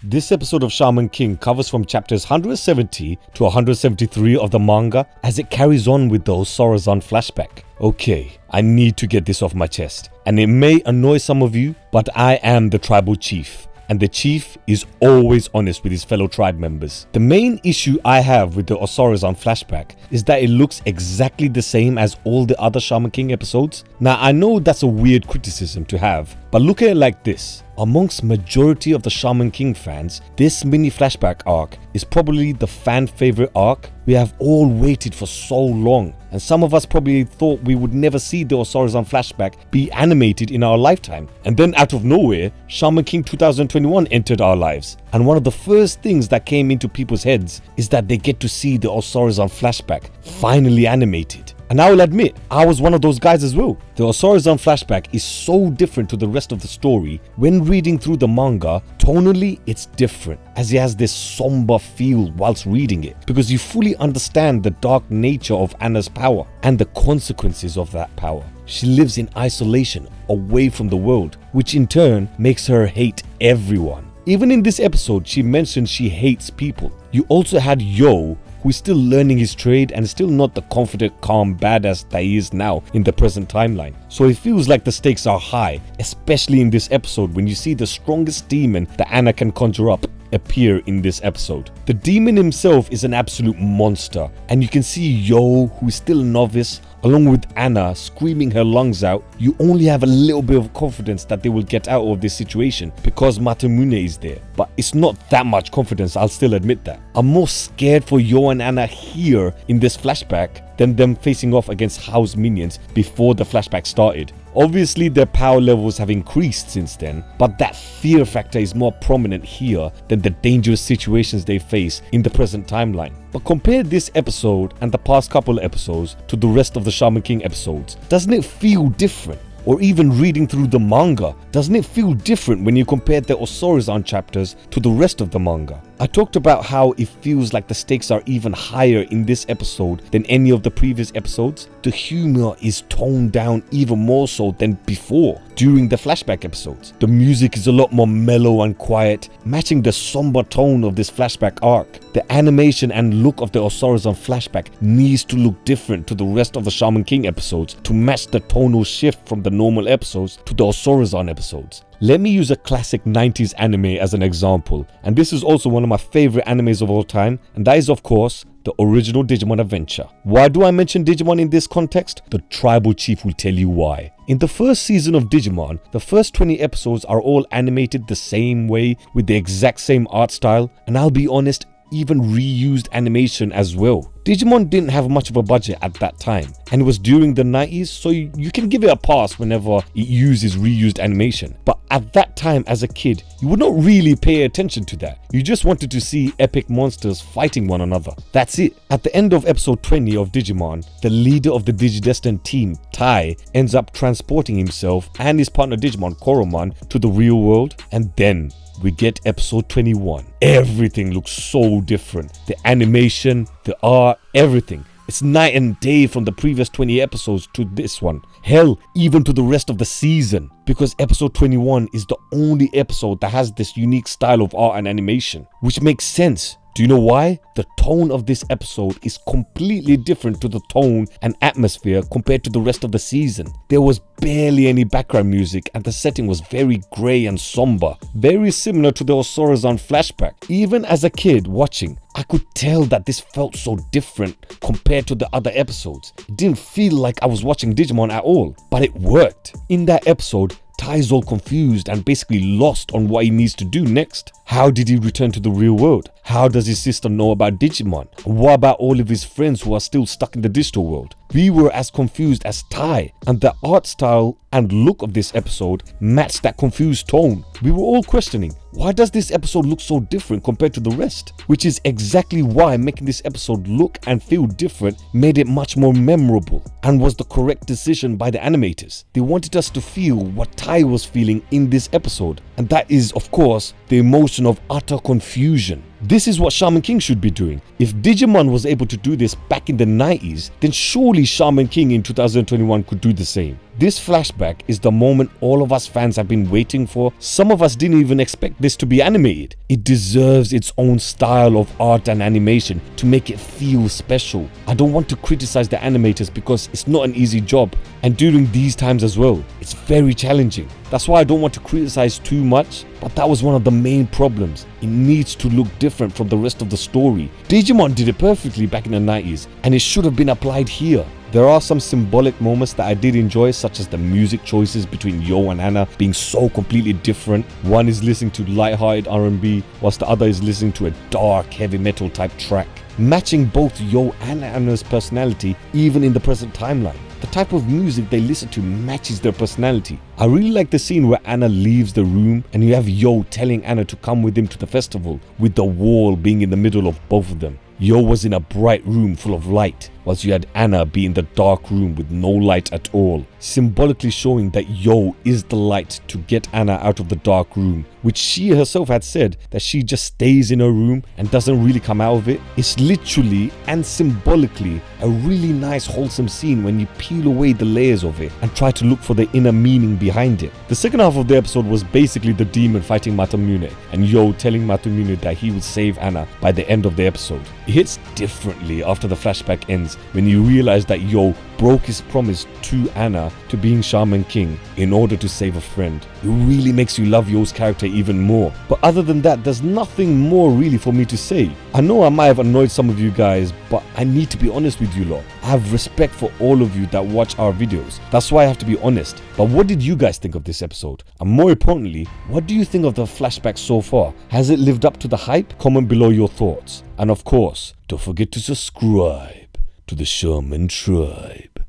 This episode of Shaman King covers from chapters 170 to 173 of the manga as it carries on with the Osorezan flashback. Okay, I need to get this off my chest, and it may annoy some of you, but I am the tribal chief. And the chief is always honest with his fellow tribe members. The main issue I have with the Osorezan flashback is that it looks exactly the same as all the other Shaman King episodes. Now I know that's a weird criticism to have, but look at it like this. Amongst majority of the Shaman King fans, this mini flashback arc is probably the fan favorite arc. We have all waited for so long, and some of us probably thought we would never see the Osorezan flashback be animated in our lifetime. And then out of nowhere, Shaman King 2021 entered our lives. And one of the first things that came into people's heads is that they get to see the Osorezan flashback finally animated. And I will admit, I was one of those guys as well. The Osorezan flashback is so different to the rest of the story. When reading through the manga, tonally it's different, as it has this somber feel whilst reading it, because you fully understand the dark nature of Anna's power and the consequences of that power. She lives in isolation, away from the world, which in turn makes her hate everyone. Even in this episode, she mentions she hates people. You also had Yoh, who is still learning his trade and still not the confident, calm badass that he is now in the present timeline. So it feels like the stakes are high, especially in this episode when you see the strongest demon that Anna can conjure up appear in this episode. The demon himself is an absolute monster, and you can see Yoh, who is still a novice, along with Anna screaming her lungs out. You only have a little bit of confidence that they will get out of this situation because Matamune is there, but it's not that much confidence, I'll still admit that. I'm more scared for Yoh and Anna here in this flashback than them facing off against Hao's minions before the flashback started. Obviously their power levels have increased since then, but that fear factor is more prominent here than the dangerous situations they face in the present timeline. But compare this episode and the past couple episodes to the rest of the Shaman King episodes. Doesn't it feel different? Or even reading through the manga, doesn't it feel different when you compare the Osorezan chapters to the rest of the manga? I talked about how it feels like the stakes are even higher in this episode than any of the previous episodes. The humor is toned down even more so than before during the flashback episodes. The music is a lot more mellow and quiet, matching the somber tone of this flashback arc. The animation and look of the Osorezan flashback needs to look different to the rest of the Shaman King episodes to match the tonal shift from the normal episodes to the Osorezan episodes. Let me use a classic 90s anime as an example, and this is also one of my favorite animes of all time, and that is of course the original Digimon Adventure. Why do I mention Digimon in this context? The tribal chief will tell you why. In the first season of Digimon, the first 20 episodes are all animated the same way with the exact same art style, and I'll be honest, even reused animation as well. Digimon didn't have much of a budget at that time, and it was during the 90s, so you can give it a pass whenever it uses reused animation. But at that time as a kid, you would not really pay attention to that. You just wanted to see epic monsters fighting one another. That's it. At the end of episode 20 of Digimon, the leader of the Digidestined team, Tai, ends up transporting himself and his partner Digimon, Koromon, to the real world, and then we get episode 21. Everything looks so different. The animation, the art, everything. It's night and day from the previous 20 episodes to this one. Hell, even to the rest of the season. Because episode 21 is the only episode that has this unique style of art and animation. Which makes sense. Do you know why? The tone of this episode is completely different to the tone and atmosphere compared to the rest of the season. There was barely any background music and the setting was very grey and somber, very similar to the Osorezan flashback. Even as a kid watching, I could tell that this felt so different compared to the other episodes. It didn't feel like I was watching Digimon at all, but it worked. In that episode, Tai is all confused and basically lost on what he needs to do next. How did he return to the real world? How does his sister know about Digimon? And what about all of his friends who are still stuck in the digital world? We were as confused as Tai, and the art style and look of this episode matched that confused tone. We were all questioning, why does this episode look so different compared to the rest? Which is exactly why making this episode look and feel different made it much more memorable and was the correct decision by the animators. They wanted us to feel what Tai was feeling in this episode, and that is of course the emotion of utter confusion. This is what Shaman King should be doing. If Digimon was able to do this back in the 90s, then surely Shaman King in 2021 could do the same. This flashback is the moment all of us fans have been waiting for. Some of us didn't even expect this to be animated. It deserves its own style of art and animation to make it feel special. I don't want to criticize the animators because it's not an easy job, and during these times as well, it's very challenging. That's why I don't want to criticize too much, but that was one of the main problems. It needs to look different from the rest of the story. Digimon did it perfectly back in the 90s, and it should have been applied here. There are some symbolic moments that I did enjoy, such as the music choices between Yoh and Anna being so completely different. One is listening to light-hearted R&B, whilst the other is listening to a dark heavy metal type track, matching both Yoh and Anna's personality even in the present timeline. The type of music they listen to matches their personality. I really like the scene where Anna leaves the room and you have Yoh telling Anna to come with him to the festival, with the wall being in the middle of both of them. Yoh was in a bright room full of light, whilst you had Anna be in the dark room with no light at all, symbolically showing that Yoh is the light to get Anna out of the dark room, which she herself had said that she just stays in her room and doesn't really come out of it. It's literally and symbolically a really nice wholesome scene when you peel away the layers of it and try to look for the inner meaning behind it. The second half of the episode was basically the demon fighting Masamune and Yoh telling Masamune that he will save Anna by the end of the episode. It hits differently after the flashback ends when you realize that Yoh broke his promise to Anna to being Shaman King in order to save a friend. It really makes you love Yoh's character even more. But other than that, there's nothing more really for me to say. I know I might have annoyed some of you guys, but I need to be honest with you lot. I have respect for all of you that watch our videos. That's why I have to be honest. But what did you guys think of this episode? And more importantly, what do you think of the flashback so far? Has it lived up to the hype? Comment below your thoughts. And of course, don't forget to subscribe to the Shaman Tribe.